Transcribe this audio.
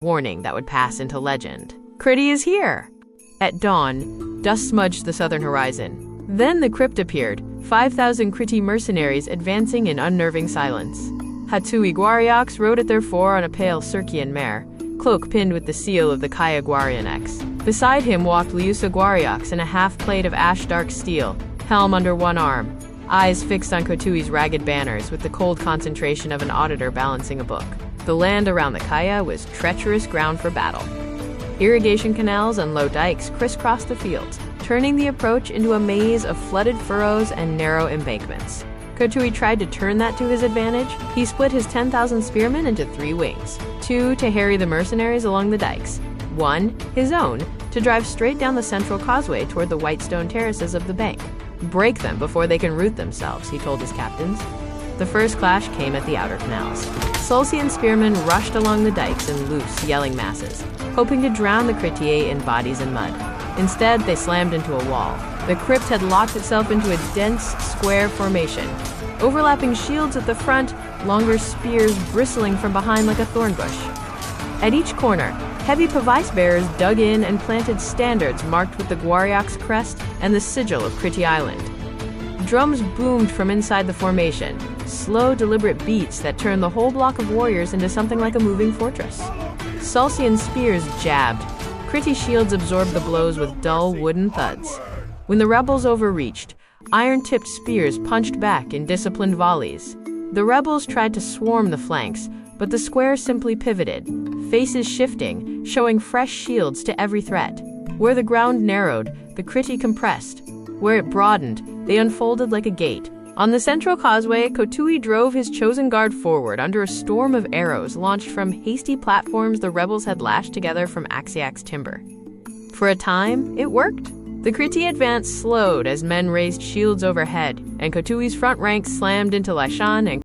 warning that would pass into legend. Kriti is here! At dawn, dust smudged the southern horizon. Then the crypt appeared, 5,000 Kriti mercenaries advancing in unnerving silence. Kaya Guarionex rode at their fore on a pale Sulsian mare, cloak pinned with the seal of the Kaya Guarionex. Beside him walked Laixan Guard in a half-plate of ash-dark steel, helm under one arm, eyes fixed on Kotui's ragged banners with the cold concentration of an auditor balancing a book. The land around the Kaya was treacherous ground for battle. Irrigation canals and low dikes crisscrossed the fields, turning the approach into a maze of flooded furrows and narrow embankments. Kotui tried to turn that to his advantage. He split his 10,000 spearmen into 3 wings, 2 to harry the mercenaries along the dikes, 1, his own, to drive straight down the central causeway toward the white stone terraces of the bank. Break them before they can root themselves, he told his captains. The first clash came at the outer canals. Sulsian spearmen rushed along the dikes in loose, yelling masses, hoping to drown the Kriti in bodies and mud. Instead, they slammed into a wall. The crypt had locked itself into a dense, square formation. Overlapping shields at the front, longer spears bristling from behind like a thorn bush. At each corner, heavy pavice bearers dug in and planted standards marked with the Guarionex crest and the sigil of Kriti Island. Drums boomed from inside the formation, slow, deliberate beats that turned the whole block of warriors into something like a moving fortress. Sulsian spears jabbed. Kriti shields absorbed the blows with dull, wooden thuds. When the rebels overreached, iron-tipped spears punched back in disciplined volleys. The rebels tried to swarm the flanks, but the square simply pivoted, faces shifting, showing fresh shields to every threat. Where the ground narrowed, the Kriti compressed. Where it broadened, they unfolded like a gate. On the central causeway, Kotui drove his chosen guard forward under a storm of arrows launched from hasty platforms the rebels had lashed together from Axiax timber. For a time, it worked. The Kriti advance slowed as men raised shields overhead, and Kotui's front ranks slammed into Laixan and